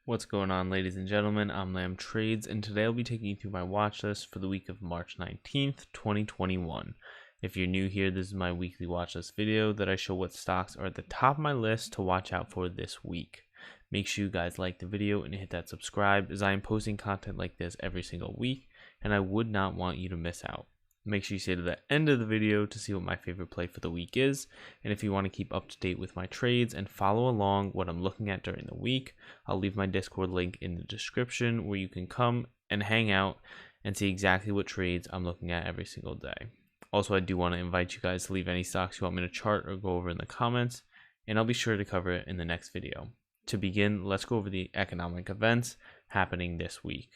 What's going on, ladies and gentlemen? I'm Lamb Trades, and today I'll be taking you through my watch list for the week of March 19th, 2021. If you're new here, this is my weekly watch list video that I show what stocks are at the top of my list to watch out for this week. Make sure you guys like the video and hit that subscribe, as I am posting content like this every single week, and I would not want you to miss out. Make sure you stay to the end of the video to see what my favorite play for the week is, and if you want to keep up to date with my trades and follow along what I'm looking at during the week, I'll leave my Discord link in the description where you can come and hang out and see exactly what trades I'm looking at every single day. Also, I do want to invite you guys to leave any stocks you want me to chart or go over in the comments, and I'll be sure to cover it in the next video. To begin, let's go over the economic events happening this week.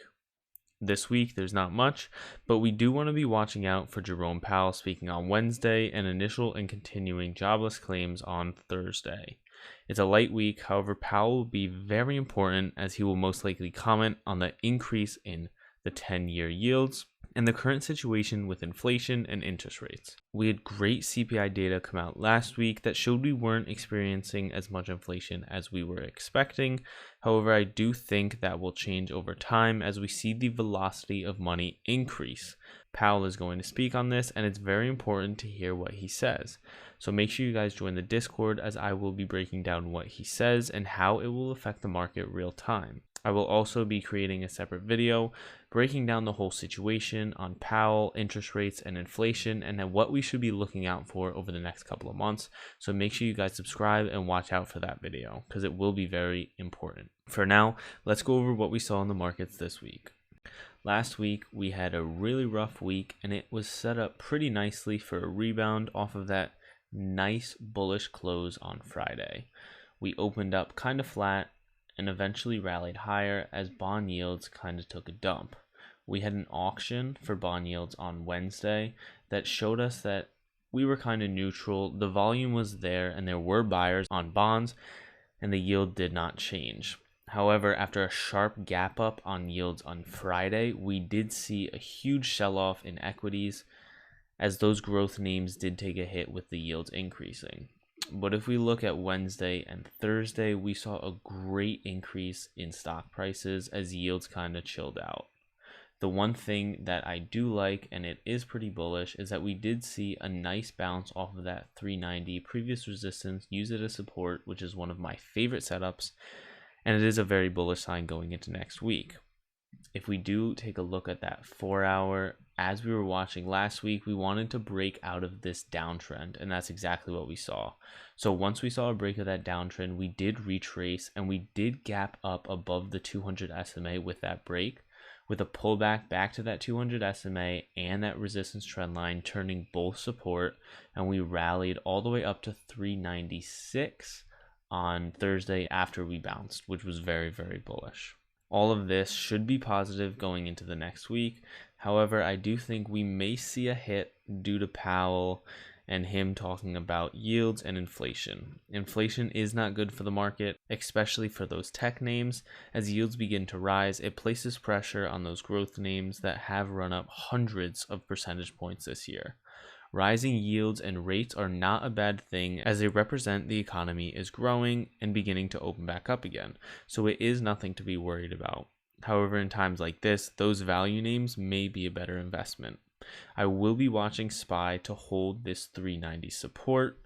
This week, there's not much, but we do want to be watching out for Jerome Powell speaking on Wednesday and initial and continuing jobless claims on Thursday. It's a light week, however, Powell will be very important as he will most likely comment on the increase in the 10-year yields and the current situation with inflation and interest rates. We had great CPI data come out last week that showed we weren't experiencing as much inflation as we were expecting. However, I do think that will change over time as we see the velocity of money increase. Powell is going to speak on this, and it's very important to hear what he says. So make sure you guys join the Discord, as I will be breaking down what he says and how it will affect the market real time. I will also be creating a separate video breaking down the whole situation on Powell, interest rates, and inflation, and then what we should be looking out for over the next couple of months. So make sure you guys subscribe and watch out for that video, because it will be very important. For now, let's go over what we saw in the markets this week. Last week, we had a really rough week, and it was set up pretty nicely for a rebound off of that nice bullish close on Friday. We opened up kind of flat and eventually rallied higher as bond yields kind of took a dump. We had an auction for bond yields on Wednesday that showed us that we were kind of neutral. The volume was there and there were buyers on bonds, and the yield did not change. However, after a sharp gap up on yields on Friday, we did see a huge sell-off in equities as those growth names did take a hit with the yields increasing. But if we look at Wednesday and Thursday, we saw a great increase in stock prices as yields kind of chilled out. The one thing that I do like, and it is pretty bullish, is that we did see a nice bounce off of that 390 previous resistance, use it as support, which is one of my favorite setups, and it is a very bullish sign going into next week. If we do take a look at that 4-hour, as we were watching last week, we wanted to break out of this downtrend, and that's exactly what we saw. So once we saw a break of that downtrend, we did retrace, and we did gap up above the 200 SMA with that break, with a pullback back to that 200 SMA and that resistance trend line turning both support, and we rallied all the way up to 396 on Thursday after we bounced, which was very, very bullish. All of this should be positive going into the next week. However, I do think we may see a hit due to Powell and him talking about yields and inflation. Inflation is not good for the market, especially for those tech names. As yields begin to rise, it places pressure on those growth names that have run up hundreds of percentage points this year. Rising yields and rates are not a bad thing, as they represent the economy is growing and beginning to open back up again, so it is nothing to be worried about. However, in times like this, those value names may be a better investment. I will be watching SPY to hold this 390 support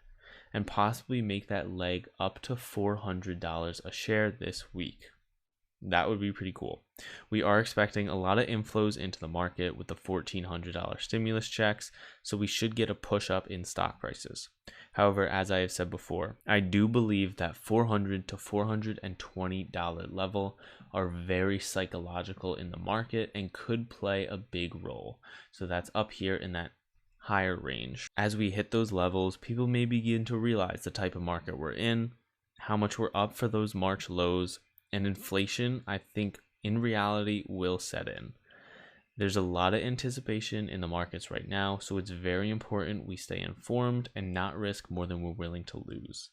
and possibly make that leg up to $400 a share this week. That would be pretty cool. We are expecting a lot of inflows into the market with the $1,400 stimulus checks, so we should get a push up in stock prices. However, as I have said before, I do believe that $400 to $420 level are very psychological in the market and could play a big role. So that's up here in that higher range. As we hit those levels, people may begin to realize the type of market we're in, how much we're up for those March lows, and inflation, I think, in reality will set in. There's a lot of anticipation in the markets right now, so it's very important we stay informed and not risk more than we're willing to lose.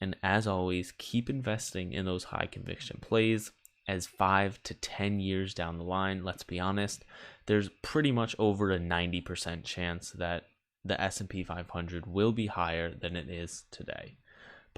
And as always, keep investing in those high conviction plays, as 5 to 10 years down the line, let's be honest, there's pretty much over a 90% chance that the S&P 500 will be higher than it is today.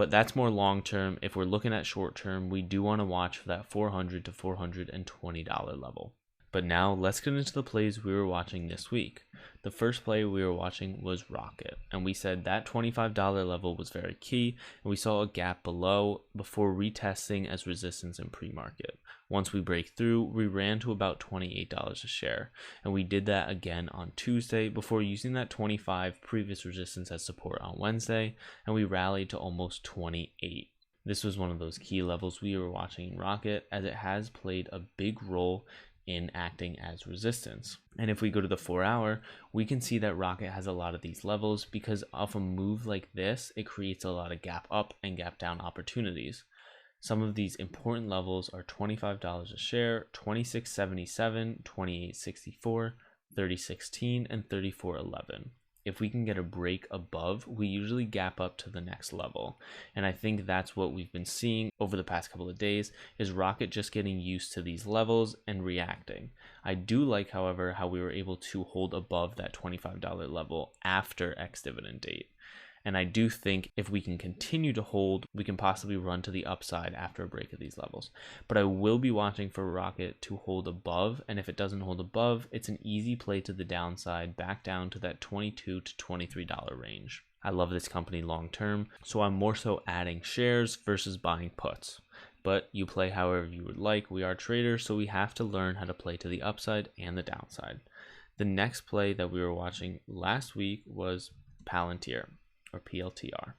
But that's more long term. If we're looking at short term, we do want to watch for that $400 to $420 level. But now let's get into the plays we were watching this week. The first play we were watching was Rocket, and we said that $25 level was very key, and we saw a gap below before retesting as resistance in pre-market. Once we break through, we ran to about $28 a share, and we did that again on Tuesday before using that 25 previous resistance as support on Wednesday, and we rallied to almost 28. This was one of those key levels we were watching in Rocket, as it has played a big role in acting as resistance. And if we go to the 4-hour, we can see that Rocket has a lot of these levels because of a move like this, it creates a lot of gap up and gap down opportunities. Some of these important levels are $25 a share, $26.77, $28.64, $30.16, and $34.11. If we can get a break above, we usually gap up to the next level. And I think that's what we've been seeing over the past couple of days, is Rocket just getting used to these levels and reacting. I do like, however, how we were able to hold above that $25 level after ex-dividend date. And I do think if we can continue to hold, we can possibly run to the upside after a break of these levels. But I will be watching for Rocket to hold above, and if it doesn't hold above, it's an easy play to the downside, back down to that $22 to $23 range. I love this company long term, so I'm more so adding shares versus buying puts. But you play however you would like. We are traders, so we have to learn how to play to the upside and the downside. The next play that we were watching last week was Palantir, or PLTR.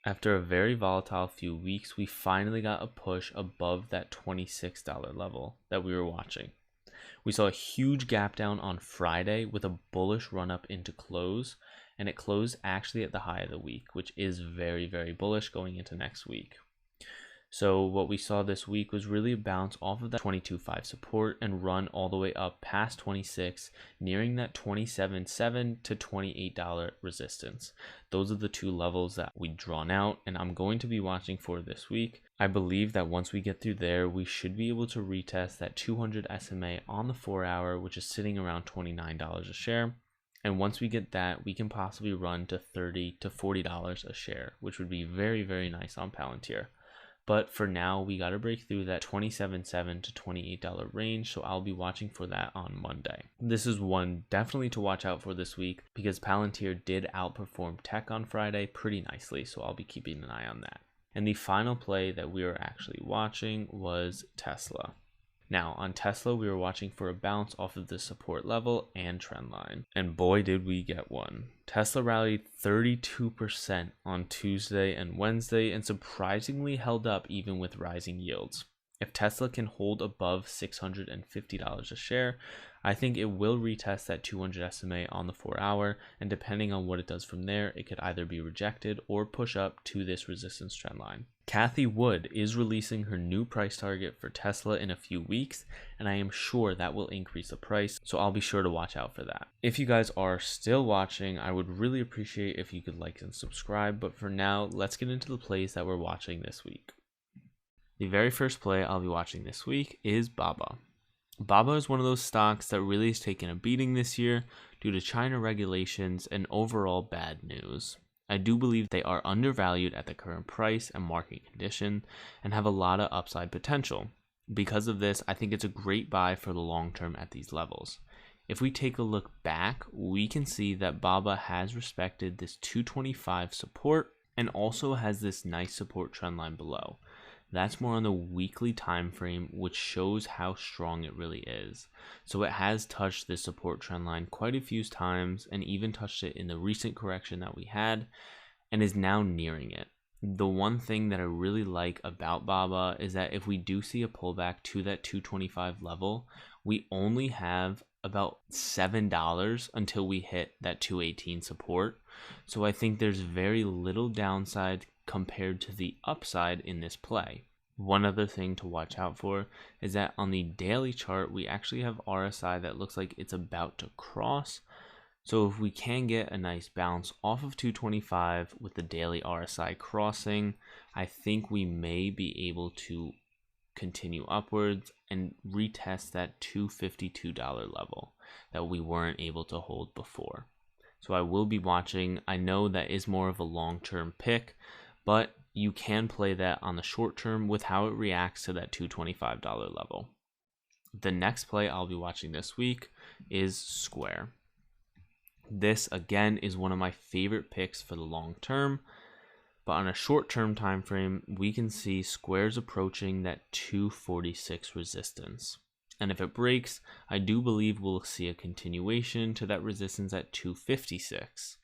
After a very volatile few weeks, we finally got a push above that $26 level that we were watching. We saw a huge gap down on Friday with a bullish run up into close, and it closed actually at the high of the week, which is very, very bullish going into next week. So what we saw this week was really a bounce off of that 22.5 support and run all the way up past 26, nearing that $27.7 to $28 resistance. Those are the two levels that we've drawn out, and I'm going to be watching for this week. I believe that once we get through there, we should be able to retest that 200 SMA on the 4-hour, which is sitting around $29 a share. And once we get that, we can possibly run to $30 to $40 a share, which would be very, very nice on Palantir. But for now, we got to break through that $27.7 to $28 range, so I'll be watching for that on Monday. This is one definitely to watch out for this week because Palantir did outperform tech on Friday pretty nicely, so I'll be keeping an eye on that. And the final play that we were actually watching was Tesla. Now, on Tesla, we were watching for a bounce off of the support level and trend line. And boy, did we get one. Tesla rallied 32% on Tuesday and Wednesday and surprisingly held up even with rising yields. If Tesla can hold above $650 a share, I think it will retest that 200 SMA on the 4-hour, and depending on what it does from there, it could either be rejected or push up to this resistance trend line. Cathie Wood is releasing her new price target for Tesla in a few weeks, and I am sure that will increase the price, so I'll be sure to watch out for that. If you guys are still watching, I would really appreciate if you could like and subscribe, but for now, let's get into the plays that we're watching this week. The very first play I'll be watching this week is Baba. Baba is one of those stocks that really has taken a beating this year due to China regulations and overall bad news. I do believe they are undervalued at the current price and market condition and have a lot of upside potential. Because of this, I think it's a great buy for the long term at these levels. If we take a look back, we can see that Baba has respected this 225 support and also has this nice support trend line below. That's more on the weekly time frame, which shows how strong it really is. So it has touched this support trend line quite a few times and even touched it in the recent correction that we had and is now nearing it. The one thing that I really like about Baba is that if we do see a pullback to that 225 level, we only have about $7 until we hit that 218 support. So I think there's very little downside compared to the upside in this play. One other thing to watch out for is that on the daily chart, we actually have RSI that looks like it's about to cross. So if we can get a nice bounce off of 225 with the daily RSI crossing, I think we may be able to continue upwards and retest that $252 level that we weren't able to hold before. So I will be watching. I know that is more of a long-term pick, but you can play that on the short term with how it reacts to that $225 level. The next play I'll be watching this week is Square. This again is one of my favorite picks for the long term, but on a short term time frame, we can see Square's approaching that 246 resistance. And if it breaks, I do believe we'll see a continuation to that resistance at 256.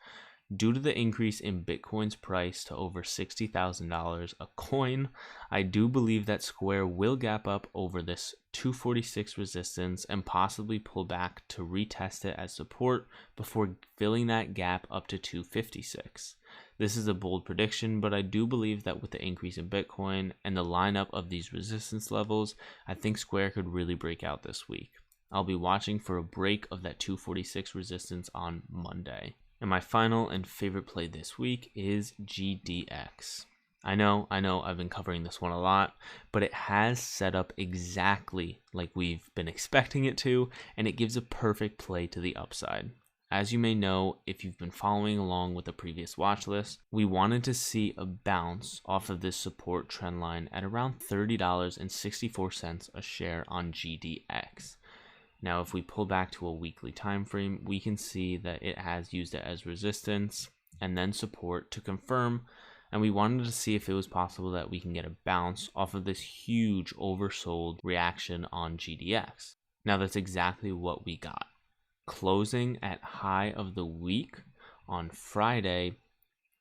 Due to the increase in Bitcoin's price to over $60,000 a coin, I do believe that Square will gap up over this 246 resistance and possibly pull back to retest it as support before filling that gap up to 256. This is a bold prediction, but I do believe that with the increase in Bitcoin and the lineup of these resistance levels, I think Square could really break out this week. I'll be watching for a break of that 246 resistance on Monday. And my final and favorite play this week is GDX. I know, I've been covering this one a lot, but it has set up exactly like we've been expecting it to, and it gives a perfect play to the upside. As you may know, if you've been following along with the previous watch list, we wanted to see a bounce off of this support trend line at around $30.64 a share on GDX. Now, if we pull back to a weekly time frame, we can see that it has used it as resistance and then support to confirm, and we wanted to see if it was possible that we can get a bounce off of this huge oversold reaction on GDX. Now, that's exactly what we got. Closing at high of the week on Friday,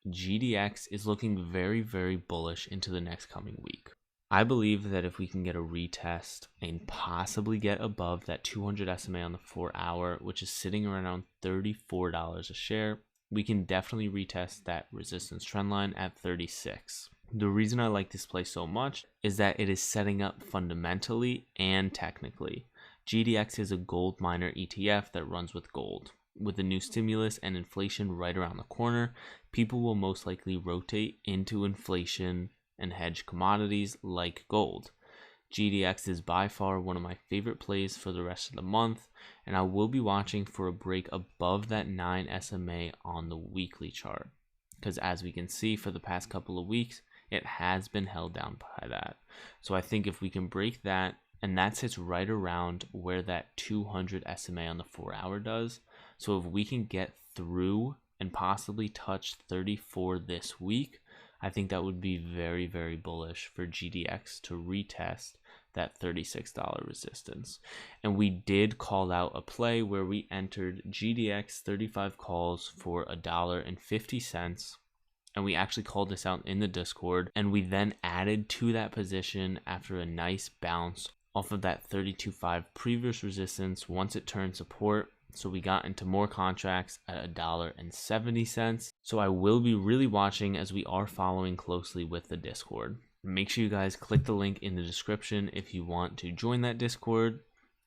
GDX is looking very, very bullish into the next coming week. I believe that if we can get a retest and possibly get above that 200 SMA on the 4 hour, which is sitting around $34 a share, we can definitely retest that resistance trend line at 36. The reason I like this play so much is that it is setting up fundamentally and technically. GDX is a gold miner ETF that runs with gold. With the new stimulus and inflation right around the corner, people will most likely rotate into inflation and hedge commodities like gold. GDX is by far one of my favorite plays for the rest of the month, and I will be watching for a break above that 9 SMA on the weekly chart, because as we can see for the past couple of weeks, it has been held down by that. So I think if we can break that, and that sits right around where that 200 SMA on the 4 hour does. So if we can get through and possibly touch 34 this week, I think that would be very, very bullish for GDX to retest that $36 resistance. And we did call out a play where we entered GDX 35 calls for $1.50. And we actually called this out in the Discord. And we then added to that position after a nice bounce off of that 32.5 previous resistance once it turned support. So we got into more contracts at $1.70. So I will be really watching as we are following closely with the Discord. Make sure you guys click the link in the description if you want to join that Discord.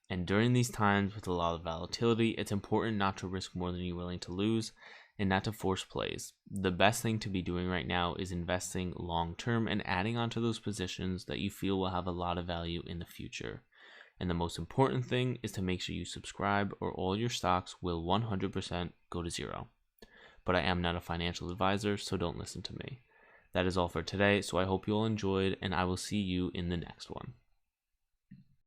And during these times with a lot of volatility, it's important not to risk more than you're willing to lose and not to force plays. The best thing to be doing right now is investing long term and adding onto those positions that you feel will have a lot of value in the future. And the most important thing is to make sure you subscribe or all your stocks will 100% go to zero. But I am not a financial advisor, so don't listen to me. That is all for today, so I hope you all enjoyed, and I will see you in the next one.